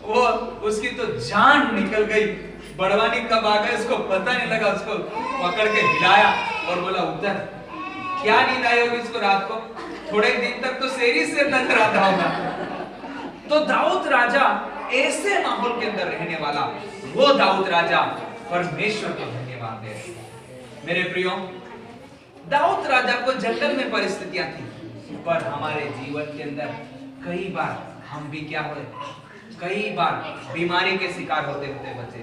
वो उसकी तो जान निकल गई। बड़वानी कब आ गए उसको पता नहीं लगा। उसको पकड़ के हिलाया और बोला उतर। क्या नींद आई होगी इसको रात को? थोड़े दिन तक तो शेर ही शेर नजर आता होगा। तो दाऊद राजा ऐसे माहौल के अंदर रहने वाला वो दाऊद राजा परमेश्वर को धन्यवाद दे। मेरे प्रियो, दाऊद राजा को जंगल में परिस्थितियां थी, पर हमारे जीवन के अंदर कई बार हम भी क्या हुए, कई बार बीमारी के शिकार होते होते बचे,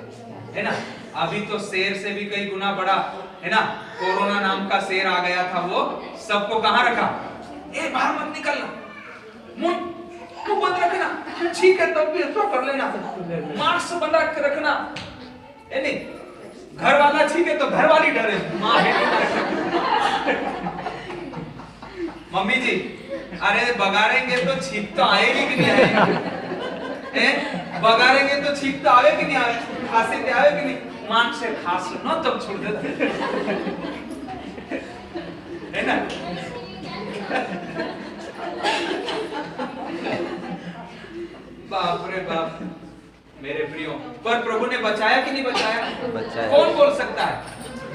है ना। अभी तो शेर से भी कई गुना बड़ा, है ना, कोरोना नाम का शेर आ गया था। वो सबको कहां रखा? ए बाहर मत निकलना, मुंह को बंद रखना, ठीक है तब भी ऐसा कर लेना, मास्क बंद रखना, है नहीं। घर वाला ठीक है तो घर वाली डरे, माँ है मम्मी जी, अरे बगारेंगे तो छींक तो आएगी कि नहीं आएगी? बगारेंगे तो छींक तो आवे कि नहीं आवे? खांसी तो आवे कि नहीं? मांग से खांस लो ना तब छोड़ देते, है ना। बाप रे बाप मेरे प्रियो, पर प्रभु ने बचाया कि नहीं बचाया? बचाया। कौन बोल सकता है?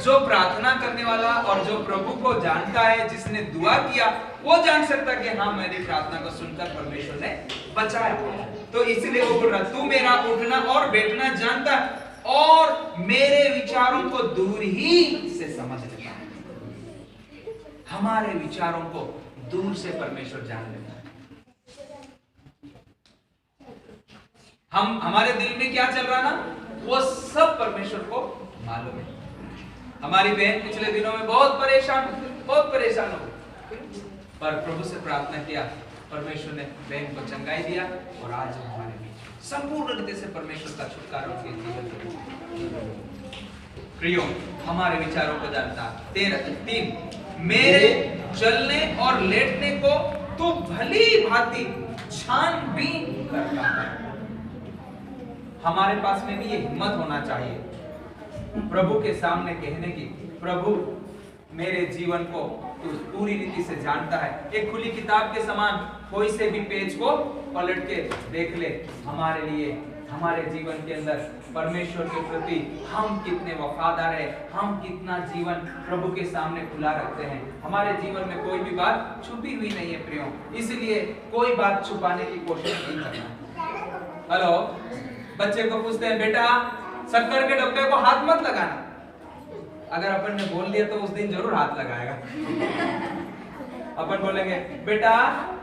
जो प्रार्थना करने वाला और जो प्रभु को जानता है, जिसने दुआ किया, वो जान सकता है कि हाँ मेरी प्रार्थना को सुनकर परमेश्वर ने बचाया। तो इसलिए वो बोल रहा, तू मेरा उठना और बैठना जानता है और मेरे विचारों को दूर ही से समझ लेता है। हमारे विचारों को दूर से परमेश्वर जान लेता है। हम हमारे दिल में क्या चल रहा ना, वो सब परमेश्वर को मालूम है। हमारी बहन पिछले दिनों में बहुत परेशान हो गई, पर प्रभु से प्रार्थना किया, परमेश्वर ने बहन को चंगाई दिया और आज हमारे बीच संपूर्ण रीति से परमेश्वर का छुटकारा उसके जीवन में। प्रियो, हमारे विचारों को जानता। 3 मेरे चलने और लेटने को तू भली भांति छानबीन करता है। हमारे पास में भी ये हिम्मत होना चाहिए प्रभु के सामने कहने की, प्रभु मेरे जीवन को तू पूरी रीति से जानता है। एक खुली किताब के समान कोई से भी पेज को पलट के देख ले। हमारे लिए, हमारे जीवन के अंदर परमेश्वर के प्रति हम कितने वफादार है, हम कितना जीवन प्रभु के सामने खुला रखते हैं। हमारे जीवन में कोई भी बात छुपी हुई नहीं है प्रियो, इसलिए कोई बात छुपाने की कोशिश नहीं करना। हेलो, बच्चे को पूछते हैं बेटा शक्कर के डब्बे को हाथ मत लगाना। अगर अपन ने बोल दिया तो उस दिन जरूर हाथ लगाएगा। अपन बोलेंगे बेटा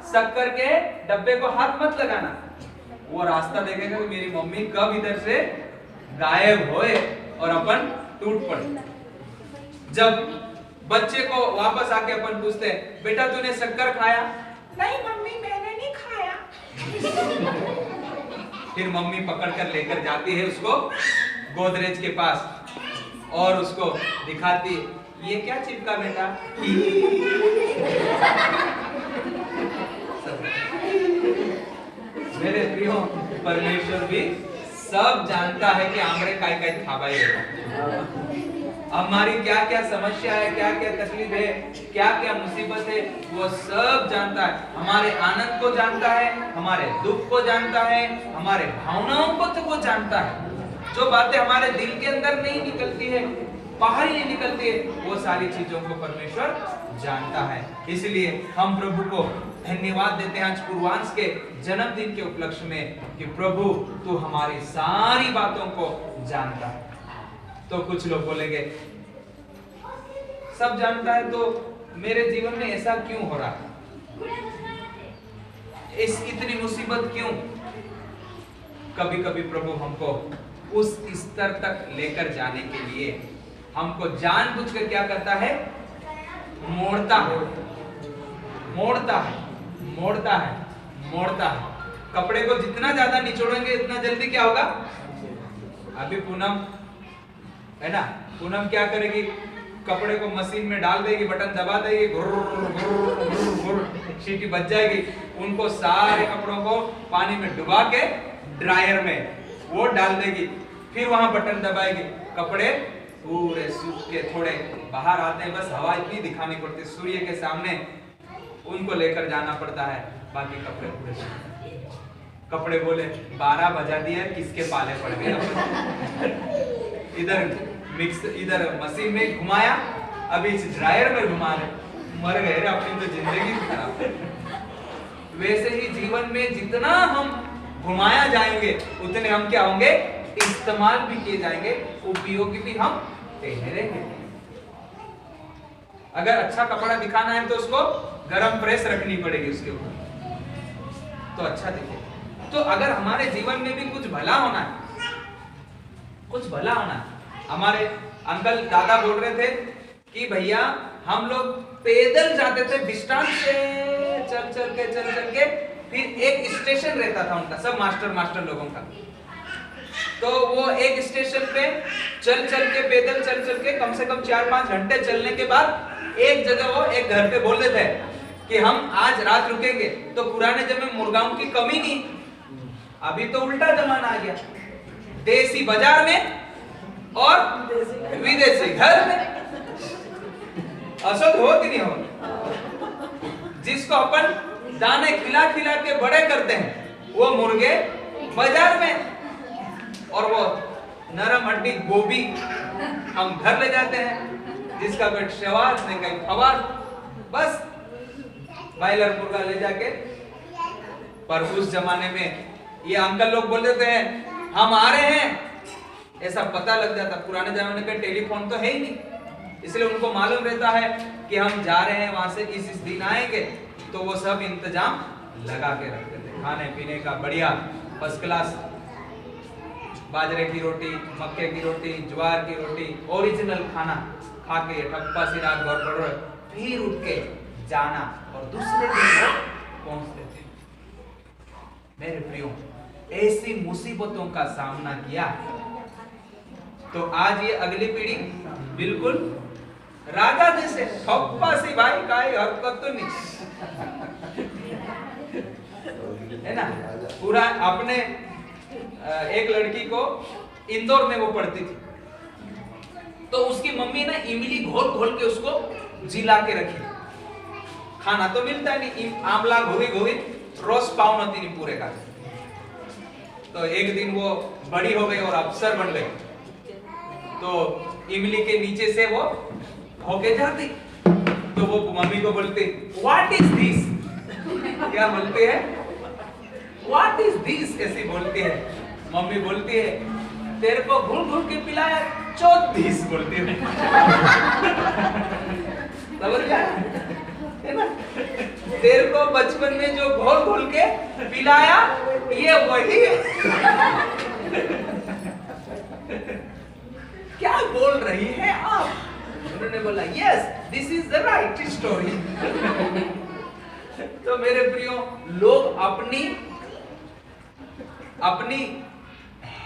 शक्कर के डब्बे को हाथ मत लगाना, वो रास्ता देखेगा कि मेरी मम्मी कब इधर से गायब होए और अपन टूट पड़े। जब बच्चे को वापस आके अपन पूछते हैं बेटा तूने शक्कर खाया? नहीं मम्मी मैंने नहीं खाया। फिर मम्मी पकड़ कर लेकर जाती है उसको गोदरेज के पास और उसको दिखाती है, ये क्या चिपका बेटा? मेरे प्रियो, परमेश्वर भी सब जानता है कि आमरे काय काय खाबाई है। हमारी क्या क्या समस्या है, क्या क्या तकलीफ है, क्या क्या मुसीबत है, वो सब जानता है। हमारे आनंद को जानता है, हमारे दुख को जानता है, हमारे भावनाओं को तो वो जानता है। जो बातें हमारे दिल के अंदर नहीं निकलती है, बाहर ही नहीं निकलती है, वो सारी चीजों को परमेश्वर जानता है। इसलिए हम प्रभु को धन्यवाद देते हैं आज पूर्वांश के जन्मदिन के उपलक्ष्य में कि प्रभु तू हमारी सारी बातों को जानता है। तो कुछ लोग बोलेंगे सब जानता है तो मेरे जीवन में ऐसा क्यों हो रहा है, इस इतनी मुसीबत क्यों? कभी कभी प्रभु हमको उस स्तर तक लेकर जाने के लिए हमको जानबूझकर क्या करता है, मोड़ता है, मोड़ता है, मोड़ता है, मोड़ता है। कपड़े को जितना ज्यादा निचोड़ेंगे इतना जल्दी क्या होगा? अभी पूनम है ना, पूनम क्या करेगी, कपड़े को मशीन में डाल देगी, बटन दबा देगी, सीटी बज जाएगी। उनको सारे कपड़ों को पानी में डुबा के ड्रायर में वो डाल देगी, फिर वहां बटन दबाएगी, कपड़े पूरे सूख के थोड़े बाहर आते हैं, बस हवा इतनी दिखानी पड़ती है, सूर्य के सामने उनको लेकर जाना पड़ता है, बाकी कपड़े पूरे सूख। कपड़े बोले 12 बजा दिया, किसके पाले पड़ गए। इधर मिक्स, इधर मशीन में घुमाया, अभी इस ड्रायर में घुमा रहे, मर गए रे, अपनी तो जिंदगी खराब। वैसे ही जीवन में जितना हम घुमाया जाएंगे उतने हम क्या होंगे, इस्तेमाल भी किए जाएंगे, उपयोगी भी हम ठहरेंगे। अगर अच्छा कपड़ा दिखाना है तो उसको गरम प्रेस रखनी पड़ेगी उसके ऊपर, तो अच्छा दिखे। तो अगर हमारे जीवन में भी कुछ भला होना है, कुछ भला होना है। हमारे अंकल दादा बोल रहे थे कि भैया हम लोग पैदल जाते थे विश्राम से, चल चल के फिर एक स्टेशन रहता था उनका, सब मास्टर लोगों का। तो वो एक स्टेशन पे चल के पैदल चल के कम से कम 4-5 घंटे चलने के बाद एक जगह वो एक घर पे बोल देते हैं कि हम आज रात रुकेंगे। तो पुराने जमाने में मुर्गाओं की कमी नहीं, अभी तो उल्टा जमाना आ गया, देसी बाजार में और विदेशी घर में। असद हो कि नहीं हो? जिसको अपन दाने खिला के बड़े करते हैं वो मुर्गे बाजार में, और वो नरम हड्डी गोभी हम घर ले जाते हैं, जिसका पेट शवाज ने कहीं फवाज, बस बॉयलर मुर्गा ले जाके। पर उस जमाने में ये अंकल लोग बोल देते हैं हम आ रहे हैं, ऐसा पता लग जाता। पुराने जमाने का टेलीफोन तो है ही नहीं, इसलिए उनको मालूम रहता है कि हम जा रहे हैं वहां से, इस दिन आएंगे। तो वो सब इंतजाम लगा के रखते थे, खाने पीने का बढ़िया फर्स्ट क्लास, बाजरे की रोटी, मक्के की रोटी, ज्वार की रोटी, ओरिजिनल खाना खा के ठप्पा सी रात भर पड़, फिर उठ के जाना और दूसरे दिन पहुंचते थे। मेरे प्रियो, ऐसी मुसीबतों का सामना किया तो आज ये अगली पीढ़ी बिल्कुल राजा जैसे ठप्पा सी भाई काई हरकत तो नहीं है ना। पूरा अपने एक लड़की को इंदौर में वो पढ़ती थी, तो उसकी मम्मी ने इमली घोल के उसको जिला के रखी। खाना तो मिलता नहीं, आंवला घोरी रोज पाव नती नहीं पूरे का। तो एक दिन वो बड़ी हो गई और अफसर बन गई, तो इमली के नीचे से वो होके जाती, तो वो मम्मी को बोलती व्हाट इज दिस, क्या बोलते हैं व्हाट इज दिस, ऐसी बोलती है। मम्मी बोलती है तेरे को घुल के पिलाया 34 बोलती है। समझ गया है ना, तेरे को बचपन में जो घोल के पिलाया ये वही है। क्या बोल रही है आप? उन्होंने बोला yes this is the right story. तो मेरे प्रियो, लोग अपनी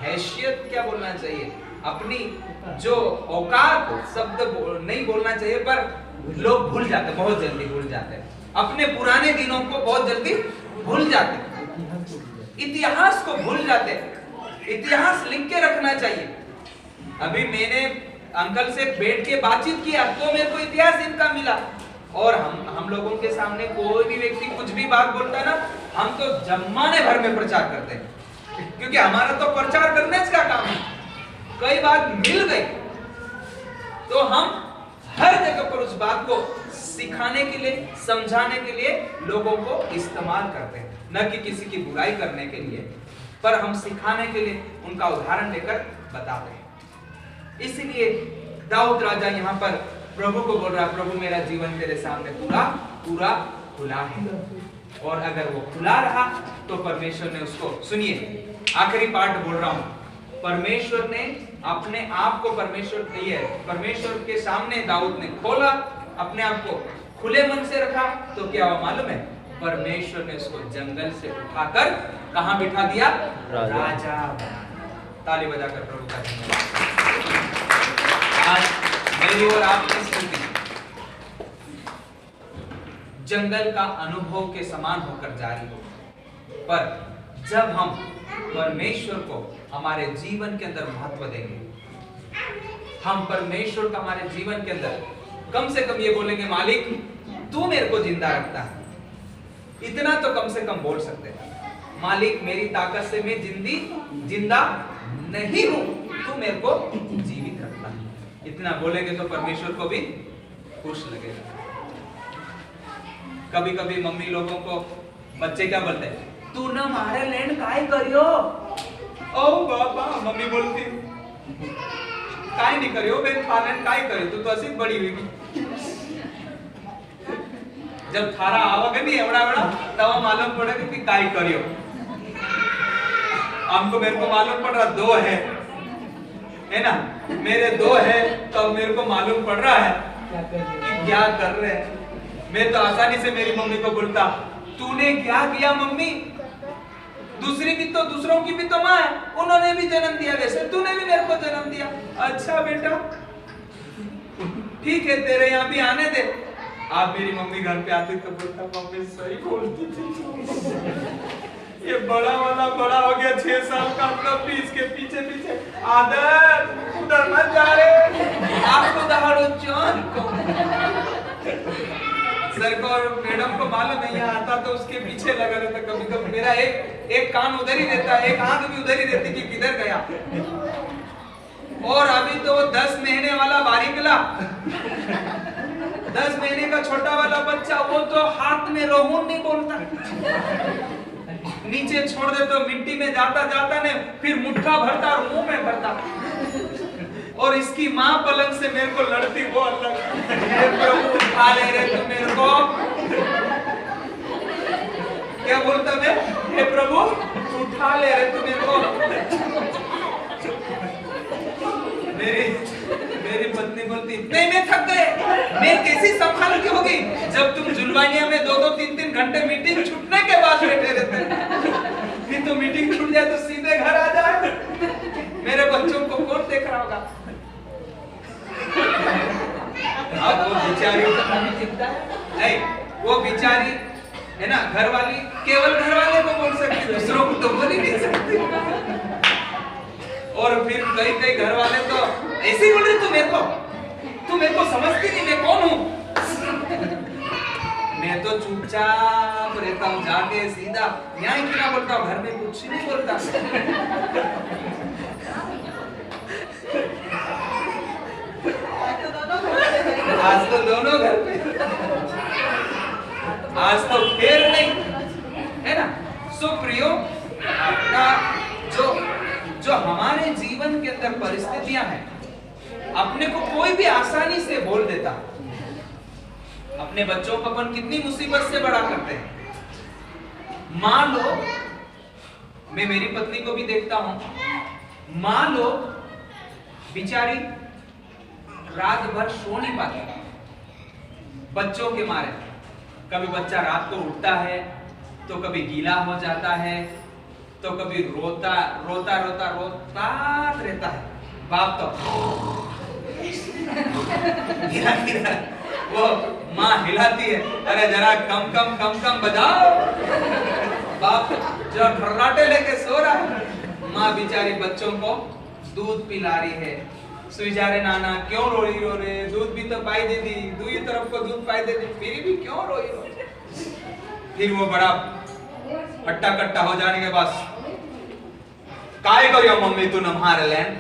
हैसियत क्या बोलना चाहिए, अपनी जो औकात शब्द नहीं बोलना चाहिए, पर लोग भूल जाते, बहुत जल्दी भूल जाते हैं। अपने पुराने दिनों को बहुत जल्दी भूल जाते, इतिहास को भूल जाते। इतिहास लिख के रखना चाहिए। अभी मैंने अंकल से बैठ के बातचीत किया तो मेरे को इतिहास इनका मिला। और हम लोगों के सामने कोई भी व्यक्ति कुछ भी बात बोलता है ना, हम तो जमाने भर में प्रचार करते हैं, क्योंकि हमारा तो प्रचार करने का काम है। कई बात मिल गई तो हम हर जगह पर उस बात को सिखाने के लिए, समझाने के लिए लोगों को इस्तेमाल करते हैं, न कि किसी की बुराई करने के लिए, पर हम सिखाने के लिए उनका उदाहरण लेकर बताते हैं। इसलिए दाऊद राजा यहाँ पर प्रभु को बोल रहा है, प्रभु मेरा जीवन तेरे सामने पूरा खुला है। और अगर वो खुला रहा तो परमेश्वर ने उसको, सुनिए आखिरी पार्ट बोल रहा हूं, परमेश्वर ने अपने आप को परमेश्वर के सामने दाऊद ने खोला, अपने आप को खुले मन से रखा, तो क्या हुआ मालूम है? परमेश्वर ने उसको जंगल से उठाकर कहां बिठा दिया? राजा। ताली बजाकर प्रभु का धन्यवाद। आज मेरी और आपकी स्थिति जंगल का अनुभव के समान होकर जारी हो, पर जब हम परमेश्वर को हमारे जीवन के अंदर महत्व देंगे, हम परमेश्वर का हमारे जीवन के अंदर कम से कम ये बोलेंगे, मालिक तू मेरे को जिंदा रखता है, इतना तो कम से कम बोल सकते हैं। मालिक मेरी ताकत से मैं जिंदा नहीं हूं, तू मेरे को जीवित रखना। इतना बोलेंगे तो परमेश्वर को भी खुश लगेगा। कभी कभी मम्मी लोगों को बच्चे क्या बोलते हैं, तू न मारे लैंड काय करियो। ओ बाबा मम्मी बोलती काय नहीं करियो बेन फालन काय करियो, तू तो असी बड़ी हुई। जब थारा आवागे नहीं एवड़ा एवड़ा तब मालूम पड़ेगा कि काय करियो। हमको मेरे को मालूम पड़ रहा 2 है ना, मेरे 2 है तो मेरे को मालूम पड़ रहा है कि क्या कर रहे हैं। मैं तो आसानी से मेरी मम्मी को बोलता, तूने क्या किया मम्मी, दूसरी भी तो दूसरों की भी तो माँ है, उन्होंने भी जन्म दिया, वैसे तूने भी मेरे को जन्म दिया। अच्छा बेटा ठीक है तेरे यहाँ भी आने दे। आप मेरी मम्मी घर पे आती तो बोलता, मम्मी सही बोलती थी, ये बड़ा वाला बड़ा हो गया 6 साल का, तब भी इसके पीछे पीछे आदर उधर मत जा रहे, आपको दहाड़ो चौन को। सर को और मैडम को मालूम नहीं आता तो उसके पीछे लगा रहता। कभी कभी मेरा एक कान उधर ही रहता, एक आंख भी उधर ही रहती कि किधर गया। और अभी तो 10 महीने वाला बारीकला 10 महीने का छोटा वाला बच्चा, वो तो हाथ में रोहून नहीं बोलता, नीचे छोड़ दे तो मिट्टी में जाता जाता ने फिर मुट्ठा भरता और मुंह में भरता। और इसकी माँ पलंग से मेरे को लड़ती, वो अलग, हे प्रभु उठा ले रे तू मेरे को। क्या बोलता मैं, हे प्रभु उठा ले रे तू मेरे को। मेरी पत्नी बोलती, नहीं मैं थक गए, मैं कैसी संभाल की होगी जब तुम जुलवानिया में 2-2, 3-3 घंटे मीटिंग छूटने के बाद बैठे रहते। फिर तो मीटिंग छूट जाए तो सीधे घर आ जाए, मेरे बच्चों को कौन देख रहा होगा। अब वो बेचारी नहीं, वो बेचारी है ना घर वाली, केवल घर वाले को बोल सकती, दूसरों को तो बोल ही नहीं सकती। और फिर कई घर वाले तो ऐसे ही बोल रहे, तू मेरे को समझती नहीं, मैं कौन हूँ। मैं तो चुपचाप रहता हूँ, जाके सीधा यहाँ ही क्यों बोलता हूँ, घर में कुछ नहीं बोलता। आज तो दोनों घर पे, आज तो फिर नहीं है ना। सो प्रियो, अपना जो हमारे जीवन के अंदर परिस्थितियां हैं, अपने को कोई भी आसानी से बोल देता। अपने बच्चों को अपन कितनी मुसीबत से बड़ा करते हैं। मान लो, मैं मेरी पत्नी को भी देखता हूं, मान लो बेचारी रात भर सो नहीं पाती बच्चों के मारे। कभी बच्चा रात को उठता है तो कभी गीला हो जाता है, तो कभी रोता रहता है। बाप तो गिरा वो माँ हिलाती है, अरे जरा कम बजाओ। बाप जो खर्राटे लेके सो रहा है, माँ बेचारी बच्चों को दूध पिला रही है। सुई जा रहे नाना क्यों रो रहे, दूध भी तो पाई दे दी, दूसरी तरफ को दूध पाई दे दी, फिर भी क्यों रो रही। फिर वो बड़ा हट्टा कट्टा हो जाने के बाद, काय करियो मम्मी तू नम्हार लैंड,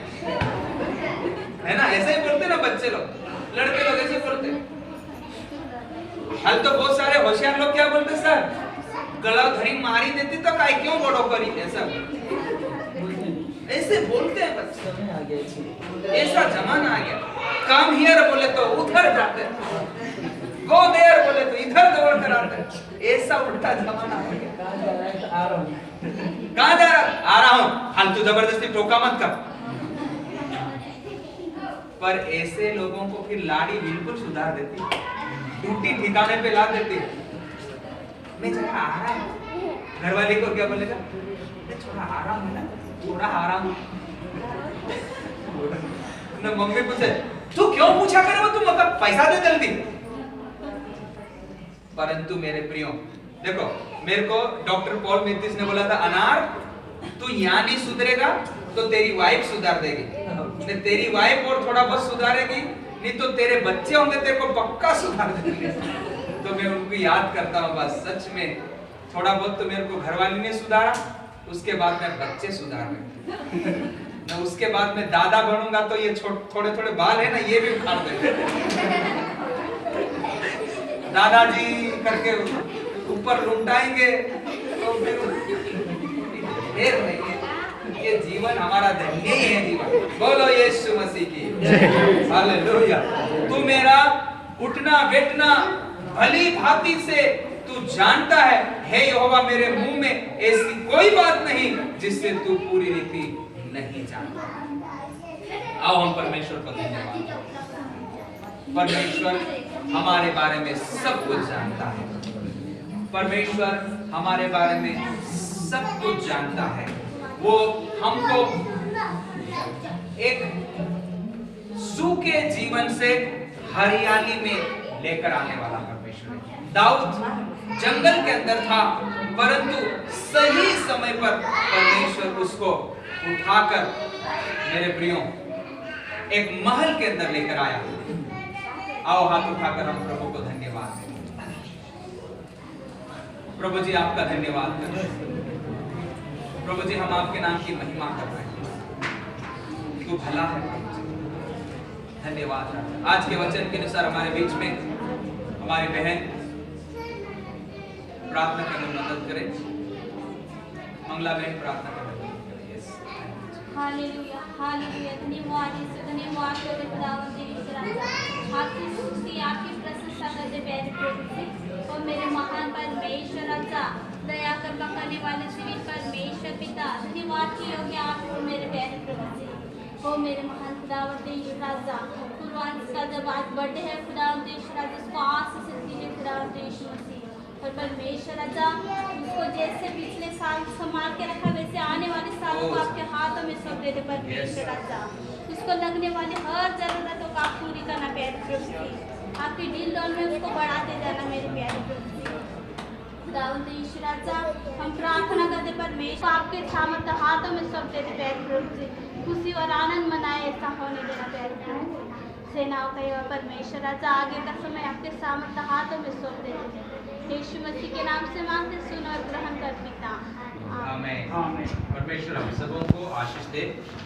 है ना, ऐसे ही बोलते ना बच्चे लोग, लड़के लोग ऐसे बोलते। हल तो बहुत सारे होशियार लोग क्या बोलते, सर गला धरी मारी देती तो काय क्यों बड़ो करी, ऐसे बोलते हैं बच्चे। ऐसा जमाना आ गया, कम हियर बोले तो उधर जाते, गो देयर बोले तो इधर दौड़ कर आते। ऐसा उल्टा जमाना आ गया। कहाँ जा रहा, आ रहा हूँ, फालतू जबरदस्ती टोका मत कर। पर ऐसे लोगों को फिर लाड़ी बिल्कुल सुधार देती, ड्यूटी ठिकाने पे ला देती। मैं जरा आ रहा हूँ, घर वाले को क्या बोलेगा, मैं थोड़ा आराम है ना, थोड़ा आराम। ना मम्मी पूछे, तू क्यों पूछा करे, वो तू मतलब पैसा दे जल्दी। परंतु मेरे प्रियो देखो, मेरे को डॉक्टर पॉल मेथिस ने बोला था, अनार तू यहाँ नहीं सुधरेगा तो तेरी वाइफ सुधार देगी, तेरी वाइफ और थोड़ा बहुत सुधारेगी, नहीं तो तेरे बच्चे होंगे तेरे को पक्का सुधार देंगे। तो मैं उनको याद करता हूँ, बस सच में थोड़ा बहुत तो मेरे को घरवाली ने सुधारा, उसके बाद में बच्चे सुधार रहे न, उसके बाद में दादा बनूंगा तो ये थोड़े थोड़े बाल है ना, ये भी उखाड़ देंगे दादाजी करके ऊपर लुटाएंगे तो फिर ये जीवन हमारा धन्य ही है जीवन। बोलो यीशु मसीह की हालेलुया। तू मेरा उठना बैठना भली भांति से तू जानता है यहोवा, मेरे मुंह में ऐसी कोई बात नहीं जिससे तू पूरी रीति नहीं जानता। आओ हम परमेश्वर को धन्यवाद। परमेश्वर हमारे बारे में सब कुछ जानता है, परमेश्वर हमारे बारे में सब कुछ जानता है। वो हमको एक सूखे जीवन से हरियाली में लेकर आने वाला परमेश्वर है। दाऊद जंगल के अंदर था, परंतु सही समय पर परमेश्वर उसको उठाकर मेरे प्रियो एक महल के अंदर लेकर आया। आओ हाथ उठाकर हम प्रभु को धन्यवाद दें। प्रभु जी आपका धन्यवाद करते हैं। प्रभु जी हम आपके नाम की महिमा कर रहे हैं, तू भला है प्रभु जी, धन्यवाद। आज के वचन के अनुसार हमारे बीच में हमारी बहन प्रार्थना करने में मदद करे। मंगला बहन प्रार्थना करने में मदद करे। Yes hallelujah hallelujah. धन्यवाद यीशु, धन्यवाद तेरे खुदावंद यीशु राजा, आपकी स्तुति आपकी प्रशंसा करते प्यारे प्रभु जी। और मेरे महान परमेश्वर राजा, दया कृपा करने वाले जीवित परमेश्वर पिता, धन्यवाद की योग्य आप हो मेरे प्यारे प्रभु जी। ओ मेरे महान खुदावंद यीशु राजा, कुर्बानी का जब आज बर्थडे है खुदावंद यीशु राजा, उसको आशीष दीजिए खुदावंद यीशु मसीह। और परमेश्वर राजा, उसको जैसे पिछले साल संभाल के रखा वैसे आने वाले सालों को आपके हाथों में सौंप देते परमेश्वर राजा। उसको लगने वाली हर जरूरतों को आप पूरी करना प्यारे प्रभु जी। आपकी दिल डोल में उसको बढ़ाते जाना मेरे प्यारे प्रभु जी। खुदावंद यीशु राजा, हम प्रार्थना करते परमेश्वर आपके सामर्थ्य हाथों में सौंप देते प्यारे प्रभु जी। खुशी और आनंद मनाए ऐसा होने देना प्यारे प्रभु जी। सेनाओं का परमेश्वर राजा, आगे का समय आपके सामर्थ्य हाथों में सौंप देते यीशु मसीह के नाम से मांगते, सुन और ग्रहण कर पिता। आमीन। परमेश्वर हम सबों को आशीष दे।